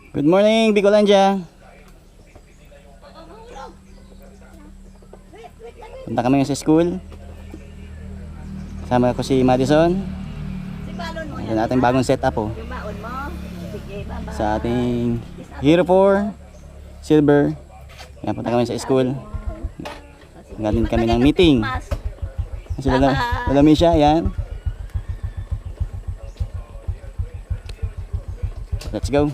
Good morning, Bicolandia. Punta kami sa school. Kasama ko si Madison. Ito natin bagong setup po. Sa ating Hero 4 Silver. Yan, punta kami sa school. Galing kami ng meeting. Sila lalami siya, yan. Let's go.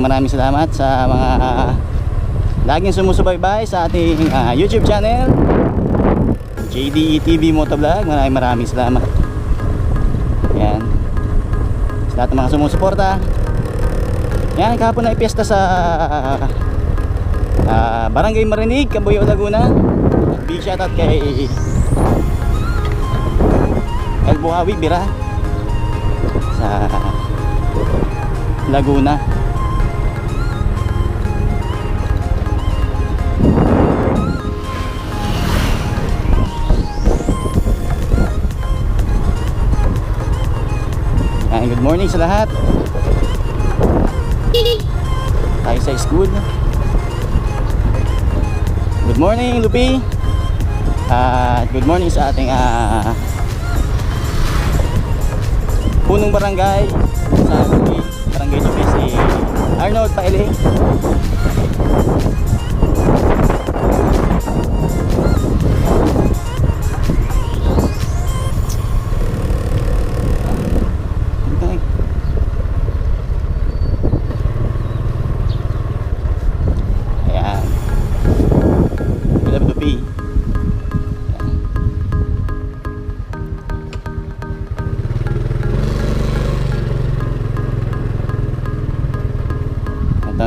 Maraming salamat sa mga laging sumusubaybay sa ating YouTube channel JDE TV Motovlog. Maraming salamat. Yan. Sa lahat ng mga sumusuporta. Yan, kahapon na ipiesta sa Barangay Marinig, Cabuyao, Laguna. Big shoutout kay El Buhawi Bira sa Laguna. Good morning sa lahat. Tayo sa school. Good morning, Lupi. Good morning sa ating punong barangay sa Lupi, Barangay Lupi, si Arnold Paile.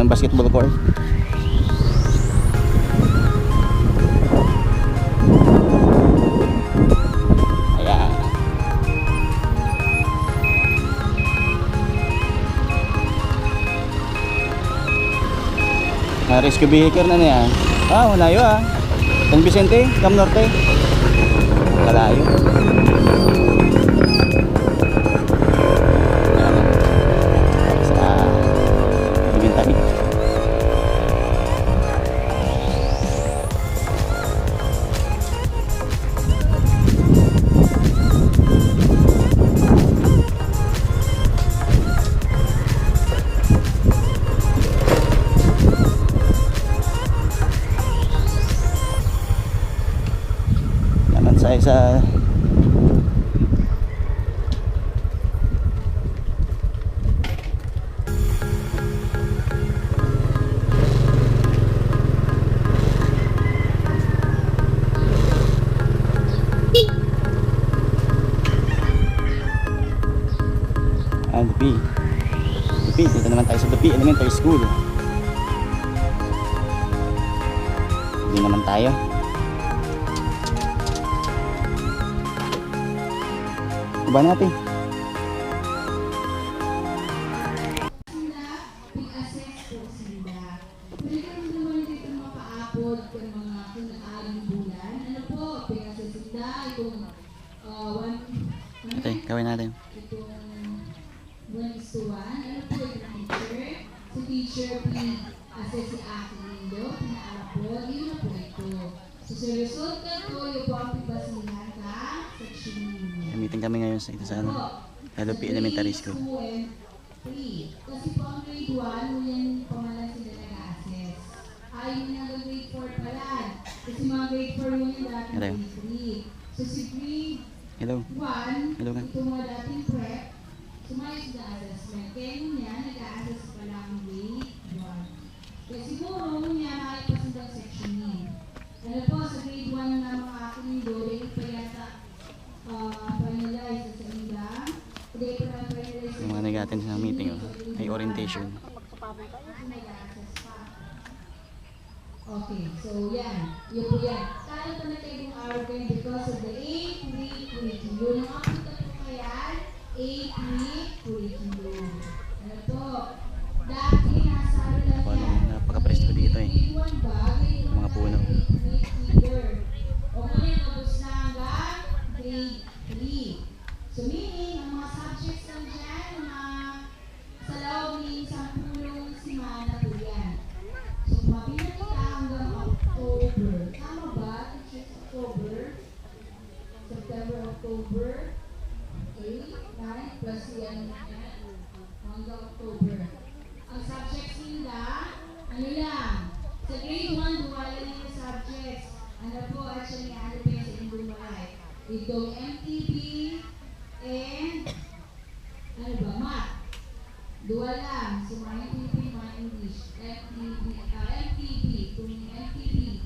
Basketball court. Ayan. Rescue vehicle na niya. Malayo San Vicente, Cam Norte. Malayo. Sa Dupi. Dito naman tayo sa Dupi Elementary School. Hindi naman tayo. Ba natin. Okay, gawin natin. Si teacher, assess si Aki Lindo, pinaarap po, yun na po ito. So, sa result na po, yung po ang pibasihan ka, section ninyo. Gamitin kami ngayon sa ito sa ano. LP Elementary School. Kasi po ang grade 1, yan pa man lang sila nag-assess. Ayaw niya ng grade 4 pa lang. Kasi mga grade 4 yun yung dating Hello. grade 3. So si grade Hello. 1, Hello nga. ito mga dating prep, sumayos na assessment. Kaya yun niya, nag-assess pa lang ang grade 1. Kaya siguro niya makipasund ang section niya. Ano po, sa grade 1 na mga aking doon, pa yata finalize sa ila. Hindi pa na finalize Yung mga nag-attend sa meeting, oh. May orientation. Okay, so yan. Yun po yan. Tayo pa na kayo ng hour because of the 8-week curriculum. Ang akita po kaya, 8-week curriculum. Ano po? Dati nasa ano lang Paano, yan. napaka-presko dito eh. Grade 1 ba? Grade 1 Mga puno. 8-week leader. O ngayon, tapos na hanggang grade 3. So meaning, ang mga subjects lang dyan, sa loob ng 10 simana po yan. So mapila kita hanggang October. Tama ba? Teachers, October? September, October? Okay, 9 plus yan hanggang October. Ang subjects nila, ano lang, sa grade 1, duwala lang yung subjects. Ano po, actually, ano pa yung sa Indumay? Itong MTB and, ano ba, math. Dua lang, so mga MTB, mga English, MTB, kung yung MTB,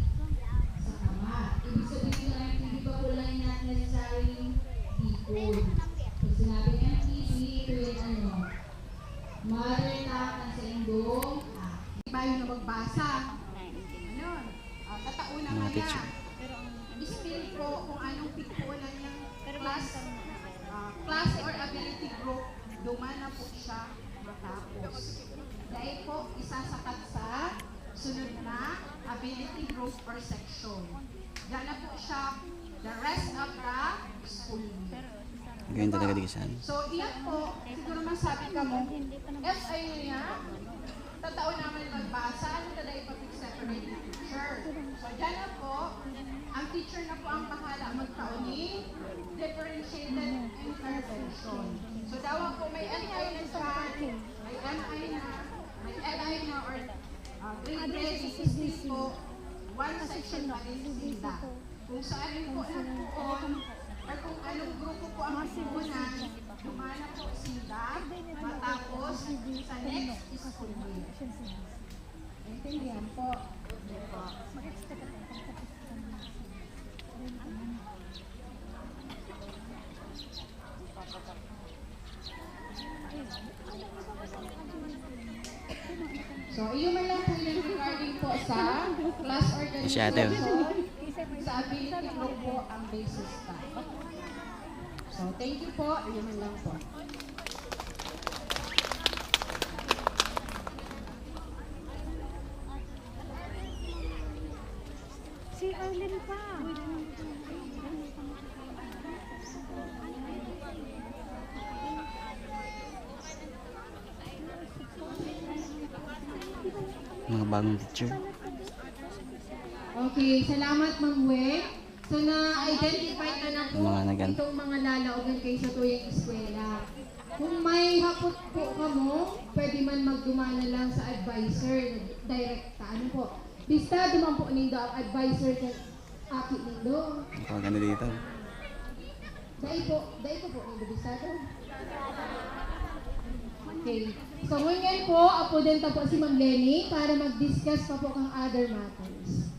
sa math. Ibig sabihin ng MTB pa po lang yung not necessarily equal. Pag sinabi MTB, ito yung ano, mother tongue sa Indong, Iba yung na magbasa. Ano? Tataunan Mga ka teacher. niya. Ispil po kung anong pikunan niyang class or ability group, duman na po siya matapos. Dahil po, isasakat sa sunod na ability group or section. Diyan na po siya the rest of the school year. Ganyan talaga di kasan. So, iyan po, siguro masabi ka mo, FI niya, tatao naman magbasa, ano na dahil pag-separate na teacher. So, dyan na po, ang teacher na po ang bahala magtaon ni differentiated intervention. So, daw po may NI na dyan, may NI na, may NI na, or grade grade, is po, one section pa rin sila. Kung saan po nagpuon, or kung anong grupo po ang simulan, dumana po sila matapos sa next school year. Intindihan po. So, iyo man lang po yung regarding po sa class organization. Sa ability group po ang basis pa. So, thank you po. Iyo man lang po. Si Arlene pa. Mga bagong teacher. Okay, salamat Ma'am Weng. So na-identify na po Mga nagan. itong mga lalaogan kayo sa tuyang eskwela. Kung may hapot po kamo, pwede man magdumana lang sa advisor, direkta. Ano po? Bista duman po nindo ang advisor sa aki nindo. Ang ganda dito. Dahil po nindo bista to. Okay. So ngayon po, apo din po si Ma'am Lenny para mag-discuss pa po kang other matters.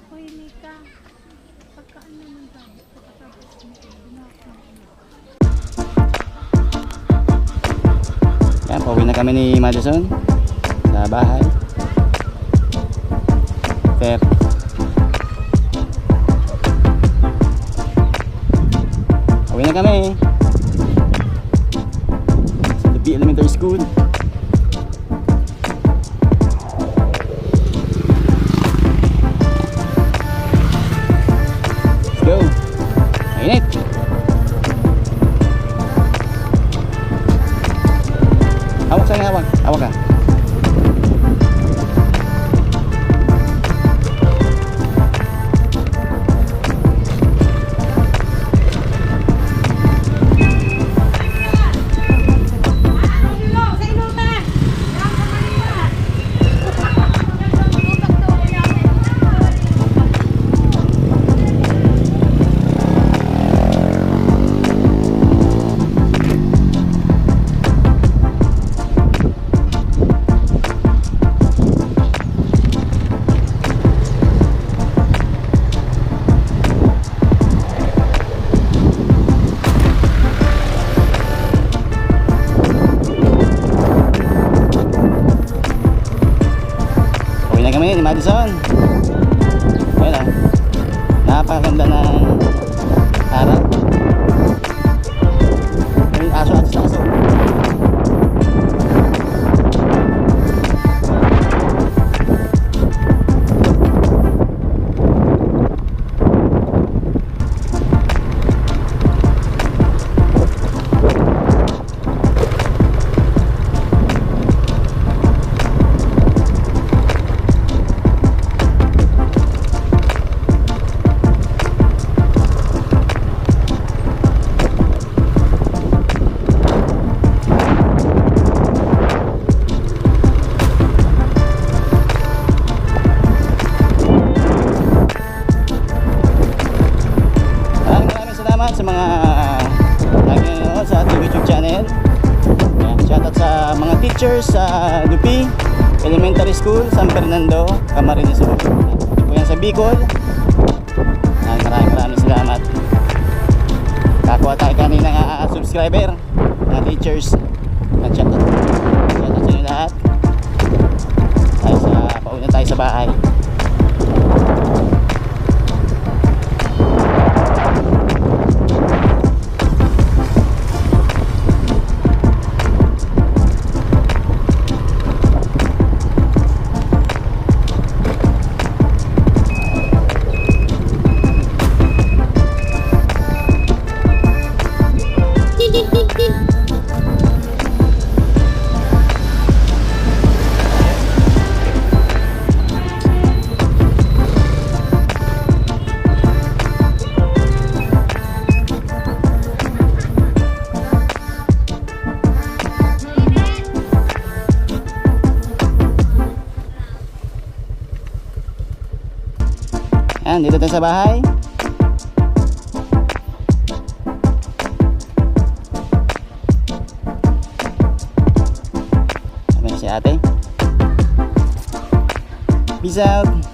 Hoy, Mika. Pagkaan naman ba? Pagkatapos nito, Yan, pauwi na kami ni Madison sa bahay. Fair. Pauwi na kami sa LP Elementary School. Let's go. Mainit. Hawak sa hawak. Hawak ka. Madison. Ayun o. Napakaganda ng harap. May aso at aso. Maraming salamat sa mga nag-nanonood sa ating YouTube channel. Ayan, shoutout sa mga teachers sa Lupi Elementary School, San Fernando, Camarines Sur. Ito po yan sa Bicol. Ayan, maraming salamat. Kakuha tayo kanina ng subscriber, mga teachers. Shoutout sa inyo lahat. Pauna tayo sa bahay. Ayan, dito tayo sa bahay. Sabi na si ate. Peace out.